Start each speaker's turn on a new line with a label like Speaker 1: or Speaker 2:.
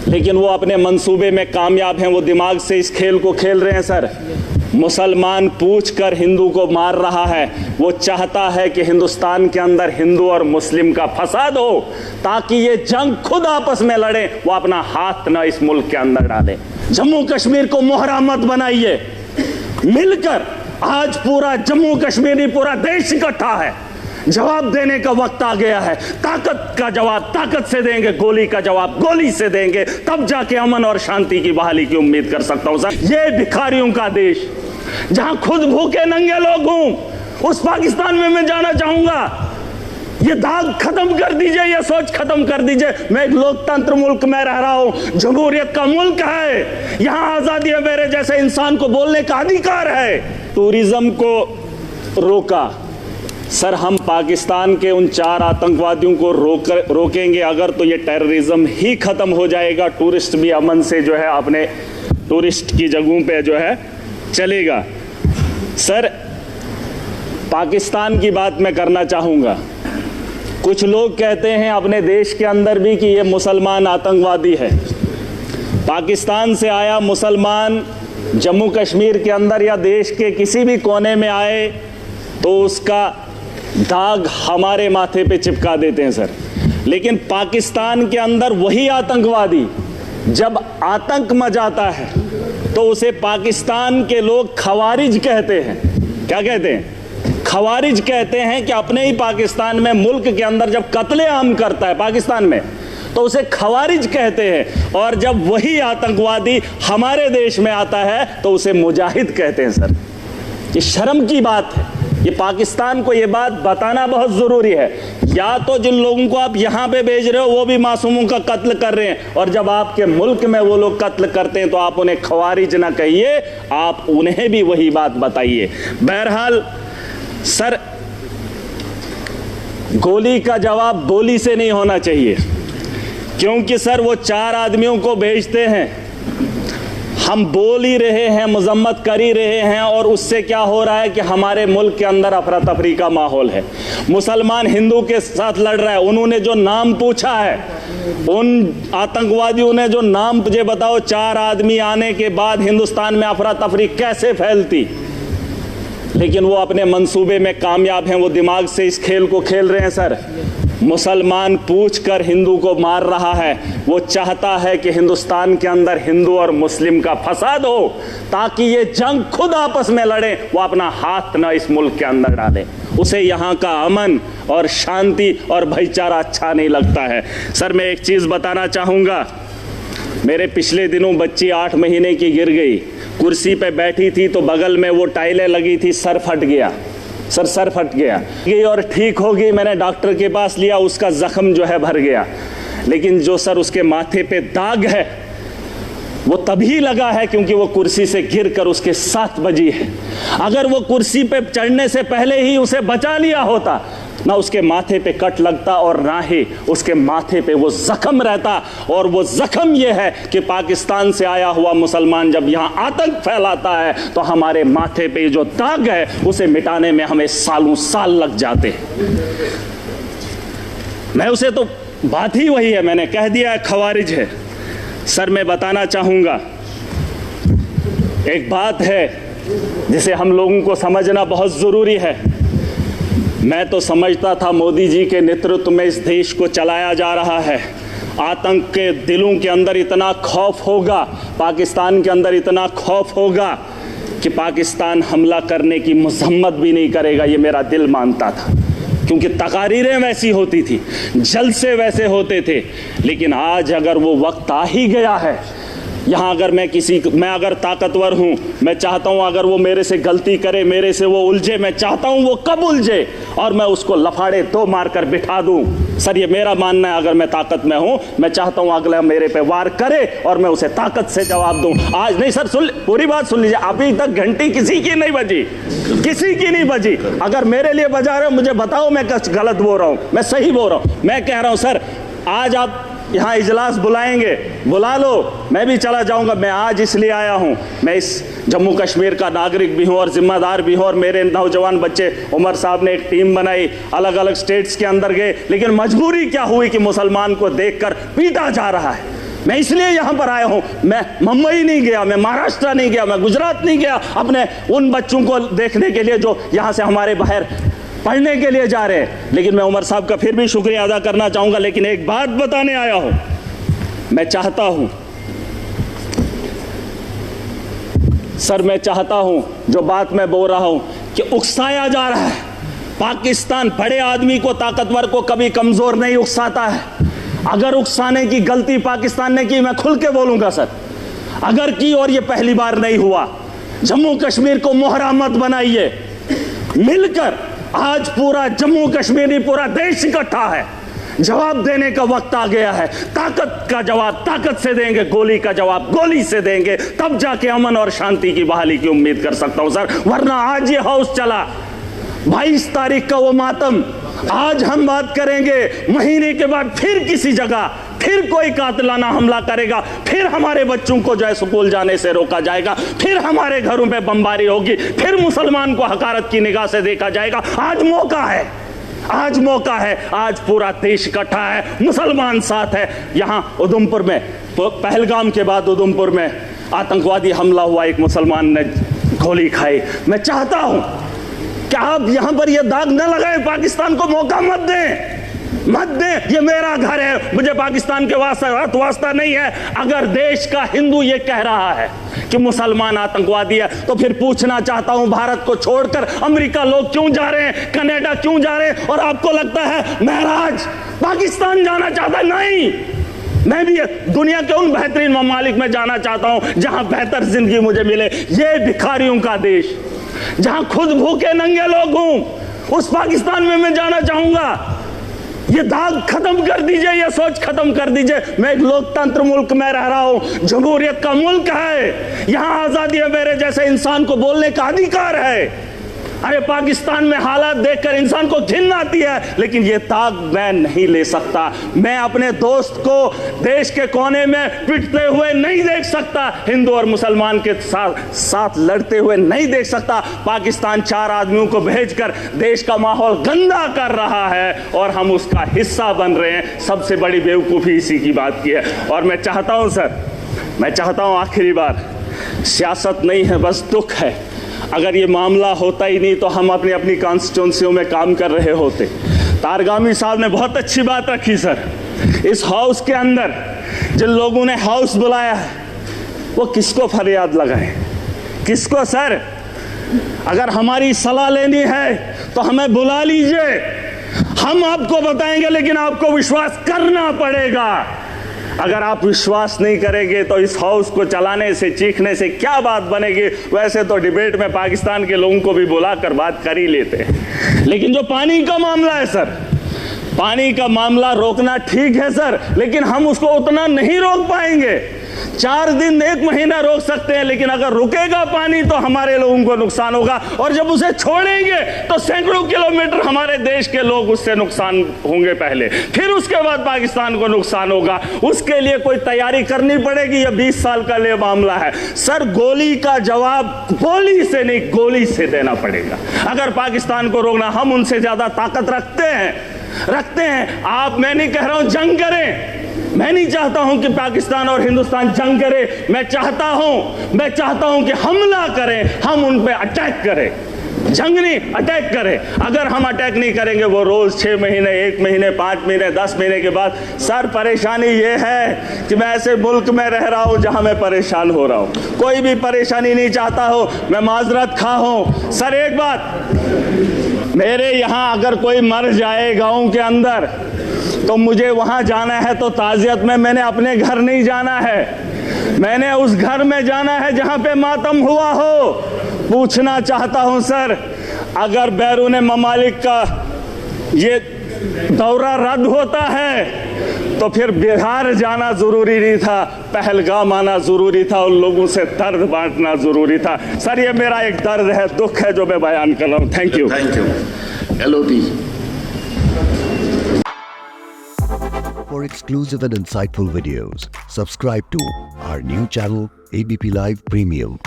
Speaker 1: लेकिन वो अपने मंसूबे में कामयाब हैं। वो दिमाग से इस खेल को खेल रहे हैं सर। मुसलमान पूछ कर हिंदू को मार रहा है। वो चाहता है कि हिंदुस्तान के अंदर हिंदू और मुस्लिम का फसाद हो, ताकि ये जंग खुद आपस में लड़े, वो अपना हाथ न इस मुल्क के अंदर डाले। जम्मू कश्मीर को मोहरा मत बनाइए। मिलकर आज पूरा जम्मू कश्मीर नहीं, पूरा देश इकट्ठा है। जवाब देने का वक्त आ गया है। ताकत का जवाब ताकत से देंगे, गोली का जवाब गोली से देंगे, तब जाके अमन और शांति की बहाली की उम्मीद कर सकता हूं सर। ये भिखारियों का देश, जहां खुद भूखे नंगे लोग हों, उस पाकिस्तान में मैं जाना चाहूंगा। ये दाग खत्म कर दीजिए, ये सोच खत्म कर दीजिए। मैं एक लोकतंत्र मुल्क में रह रहा हूं, जमहूरियत का मुल्क है, यहां आजादी है, मेरे जैसे इंसान को बोलने का अधिकार है। टूरिज्म को रोका सर, हम पाकिस्तान के उन 4 आतंकवादियों को रोकेंगे अगर, तो ये टेररिज्म ही खत्म हो जाएगा। टूरिस्ट भी अमन से जो है अपने टूरिस्ट की जगहों पे जो है चलेगा। सर, पाकिस्तान की बात मैं करना चाहूँगा। कुछ लोग कहते हैं अपने देश के अंदर भी कि ये मुसलमान आतंकवादी है। पाकिस्तान से आया मुसलमान जम्मू कश्मीर के अंदर या देश के किसी भी कोने में आए तो उसका दाग हमारे माथे पे चिपका देते हैं सर। लेकिन पाकिस्तान के अंदर वही आतंकवादी जब आतंक मचाता है तो उसे पाकिस्तान के लोग खवारिज कहते हैं। क्या कहते हैं? खवारिज कहते हैं कि अपने ही पाकिस्तान में, मुल्क के अंदर जब कत्लेआम करता है पाकिस्तान में, तो उसे खवारिज कहते हैं। और जब वही आतंकवादी हमारे देश में आता है तो उसे मुजाहिद कहते हैं सर। ये शर्म की बात है। ये पाकिस्तान को ये बात बताना बहुत जरूरी है। या तो जिन लोगों को आप यहां पे भेज रहे हो वो भी मासूमों का कत्ल कर रहे हैं, और जब आपके मुल्क में वो लोग कत्ल करते हैं तो आप उन्हें खवारिज ना कहिए, आप उन्हें भी वही बात बताइए। बहरहाल सर, गोली का जवाब गोली से नहीं होना चाहिए, क्योंकि सर वो 4 आदमियों को भेजते हैं, हम बोल ही रहे हैं, मजम्मत कर ही रहे हैं, और उससे क्या हो रहा है कि हमारे मुल्क के अंदर अफरा तफरी का माहौल है। मुसलमान हिंदू के साथ लड़ रहा है। उन्होंने जो नाम पूछा है, उन आतंकवादियों ने जो नाम मुझे बताओ, 4 आदमी आने के बाद हिंदुस्तान में अफरा तफरी कैसे फैलती? लेकिन वो अपने मंसूबे में कामयाब हैं। वो दिमाग से इस खेल को खेल रहे हैं सर। मुसलमान पूछ कर हिंदू को मार रहा है। वो चाहता है कि हिंदुस्तान के अंदर हिंदू और मुस्लिम का फसाद हो, ताकि ये जंग खुद आपस में लड़े, वो अपना हाथ न इस मुल्क के अंदर डाले। उसे यहाँ का अमन और शांति और भाईचारा अच्छा नहीं लगता है। सर, मैं एक चीज़ बताना चाहूँगा। मेरे पिछले दिनों बच्ची 8 महीने की गिर गई, कुर्सी पे बैठी थी तो बगल में वो टाइलें लगी थी, सर फट गया सर, सर फट गया और ठीक होगी। मैंने डॉक्टर के पास लिया, उसका जख्म जो है भर गया, लेकिन जो सर उसके माथे पे दाग है वो तभी लगा है क्योंकि वो कुर्सी से गिरकर उसके साथ बजी है। अगर वो कुर्सी पे चढ़ने से पहले ही उसे बचा लिया होता, ना उसके माथे पे कट लगता और ना ही उसके माथे पे वो जख्म रहता। और वो जख्म ये है कि पाकिस्तान से आया हुआ मुसलमान जब यहाँ आतंक फैलाता है तो हमारे माथे पे जो दाग है उसे मिटाने में हमें सालों साल लग जाते हैं। मैं उसे तो बात ही वही है, मैंने कह दिया है, खवारिज है। सर, मैं बताना चाहूँगा, एक बात है जिसे हम लोगों को समझना बहुत ज़रूरी है। मैं तो समझता था मोदी जी के नेतृत्व में इस देश को चलाया जा रहा है। आतंक के दिलों के अंदर इतना खौफ होगा, पाकिस्तान के अंदर इतना खौफ होगा कि पाकिस्तान हमला करने की मजम्मत भी नहीं करेगा, ये मेरा दिल मानता था, क्योंकि तकारीरें वैसी होती थी, जलसे वैसे होते थे। लेकिन आज अगर वो वक्त आ ही गया है, यहाँ अगर मैं अगर ताकतवर हूँ, मैं चाहता हूँ अगर वो मेरे से गलती करे, मेरे से वो उलझे, मैं चाहता हूँ वो कब उलझे और मैं उसको लफाड़े 2 मारकर बिठा दूँ। सर, ये मेरा मानना है। अगर मैं ताकत में हूँ, मैं चाहता हूँ अगला मेरे पे वार करे और मैं उसे ताकत से जवाब दूँ। आज नहीं सर, पूरी बात सुन लीजिए। अभी तक घंटी किसी की नहीं बजी, किसी की नहीं बजी। अगर मेरे लिए बजा रहे हो मुझे बताओ मैं कुछ गलत बोल रहा हूँ, मैं सही बोल रहा हूँ। मैं कह रहा हूँ सर, आज आप यहाँ इजलास बुलाएंगे, बुला लो, मैं भी चला जाऊँगा। मैं आज इसलिए आया हूँ, मैं इस जम्मू कश्मीर का नागरिक भी हूँ और जिम्मेदार भी हूँ। और मेरे नौजवान बच्चे, उमर साहब ने एक टीम बनाई, अलग अलग स्टेट्स के अंदर गए, लेकिन मजबूरी क्या हुई कि मुसलमान को देखकर पीटा जा रहा है। मैं इसलिए यहां पर आया हूं। मैं मुंबई नहीं गया, मैं महाराष्ट्र नहीं गया, मैं गुजरात नहीं गया अपने उन बच्चों को देखने के लिए जो यहां से हमारे बाहर पढ़ने के लिए जा रहे हैं। लेकिन मैं उमर साहब का फिर भी शुक्रिया अदा करना चाहूंगा। लेकिन एक बात बताने आया हूं, मैं चाहता हूं सर, मैं चाहता हूं जो बात मैं बोल रहा हूं कि उकसाया जा रहा है। पाकिस्तान बड़े आदमी को, ताकतवर को कभी कमजोर नहीं उकसाता है। अगर उकसाने की गलती पाकिस्तान ने की, मैं खुल के बोलूंगा सर, अगर की, और ये पहली बार नहीं हुआ, जम्मू कश्मीर को मोहरा मत बनाइए। मिलकर आज पूरा जम्मू कश्मीर ही, पूरा देश इकट्ठा है। जवाब देने का वक्त आ गया है। ताकत का जवाब ताकत से देंगे, गोली का जवाब गोली से देंगे, तब जाके अमन और शांति की बहाली की उम्मीद कर सकता हूं सर। वरना आज ये हाउस चला, 22 तारीख का वो मातम, आज हम बात करेंगे, महीने के बाद फिर किसी जगह फिर कोई कातिलाना हमला करेगा, फिर हमारे बच्चों को जो है स्कूल जाने से रोका जाएगा, फिर हमारे घरों पे बमबारी होगी, फिर मुसलमान को हकारत की निगाह से देखा जाएगा। आज मौका है, आज मौका है, आज पूरा देश इकट्ठा है, मुसलमान साथ है। यहां उधमपुर में, पहलगाम के बाद उधमपुर में आतंकवादी हमला हुआ, एक मुसलमान ने गोली खाई। मैं चाहता हूं कि आप यहां पर यह दाग न लगाएं, पाकिस्तान को मौका मत दें, मत दें। ये मेरा घर है, मुझे पाकिस्तान के वास्ता नहीं है। अगर देश का हिंदू ये कह रहा है कि मुसलमान आतंकवादी है, तो फिर पूछना चाहता हूं, भारत को छोड़कर अमेरिका लोग क्यों जा रहे हैं, कनाडा क्यों जा रहे हैं? और आपको लगता है महराज पाकिस्तान जाना चाहता है? नहीं, मैं भी दुनिया के उन बेहतरीन ममालिक में जाना चाहता हूं जहां बेहतर जिंदगी मुझे मिले। ये भिखारियों का देश, जहां खुद भूखे नंगे लोग हूं, उस पाकिस्तान में मैं जाना चाहूंगा। ये दाग खत्म कर दीजिए, ये सोच खत्म कर दीजिए। मैं एक लोकतंत्र मुल्क में रह रहा हूं, जमहूरियत का मुल्क है, यहां आजादी है, मेरे जैसे इंसान को बोलने का अधिकार है। अरे पाकिस्तान में हालात देखकर इंसान को घिन आती है, लेकिन ये दाग मैं नहीं ले सकता। मैं अपने दोस्त को देश के कोने में पिटते हुए नहीं देख सकता, हिंदू और मुसलमान के साथ लड़ते हुए नहीं देख सकता। पाकिस्तान 4 आदमियों को भेजकर देश का माहौल गंदा कर रहा है और हम उसका हिस्सा बन रहे हैं। सबसे बड़ी बेवकूफ़ी इसी की बात की है। और मैं चाहता हूं सर, मैं चाहता हूं आखिरी बार, सियासत नहीं है, बस दुख है। अगर ये मामला होता ही नहीं तो हम अपनी अपनी कॉन्स्टिट्यूंसियों में काम कर रहे होते। तारगामी साहब ने बहुत अच्छी बात रखी सर। इस हाउस के अंदर जिन लोगों ने हाउस बुलाया है, वो किसको फरियाद लगाए, किसको? सर, अगर हमारी सलाह लेनी है तो हमें बुला लीजिए, हम आपको बताएंगे, लेकिन आपको विश्वास करना पड़ेगा। अगर आप विश्वास नहीं करेंगे तो इस हाउस को चलाने से, चीखने से क्या बात बनेगी? वैसे तो डिबेट में पाकिस्तान के लोगों को भी बुलाकर बात कर ही लेते हैं। लेकिन जो पानी का मामला है सर, पानी का मामला रोकना ठीक है सर, लेकिन हम उसको उतना नहीं रोक पाएंगे। 4 दिन, 1 महीना रोक सकते हैं, लेकिन अगर रुकेगा पानी तो हमारे लोगों को नुकसान होगा। और जब उसे छोड़ेंगे तो सैकड़ों किलोमीटर हमारे देश के लोग उससे नुकसान होंगे पहले, फिर उसके बाद पाकिस्तान को नुकसान होगा। उसके लिए कोई तैयारी करनी पड़ेगी। यह 20 साल का लिए मामला है सर। गोली का जवाब गोली से नहीं, गोली से देना पड़ेगा। अगर पाकिस्तान को रोकना, हम उनसे ज्यादा ताकत रखते हैं। आप, मैं नहीं कह रहा हूं जंग करें, मैं नहीं चाहता हूं कि पाकिस्तान और हिंदुस्तान जंग करे। मैं चाहता हूं कि हमला करें, हम उन पे अटैक करें, जंग नहीं, अटैक करें। अगर हम अटैक नहीं करेंगे, वो रोज 6 महीने, 1 महीने, 5 महीने, 10 महीने के बाद, सर परेशानी ये है कि मैं ऐसे मुल्क में रह रहा हूं जहां मैं परेशान हो रहा हूं। कोई भी परेशानी नहीं चाहता हो, मैं माजरत खा हूं। सर एक बात, मेरे यहां अगर कोई मर जाए गांव के अंदर तो मुझे वहां जाना है तो ताजियत में मैंने अपने घर नहीं जाना है, मैंने उस घर में जाना है जहां पे मातम हुआ हो। पूछना चाहता हूं सर, अगर बैरून ममालिक का ये दौरा रद्द होता है तो फिर बिहार जाना जरूरी नहीं था, पहलगाम आना जरूरी था, उन लोगों से दर्द बांटना जरूरी था। सर ये मेरा एक दर्द है, दुख है जो मैं बयान कर रहा हूं। Thank you.
Speaker 2: LOT.
Speaker 3: For exclusive and insightful videos, subscribe to our new channel ABP Live Premium.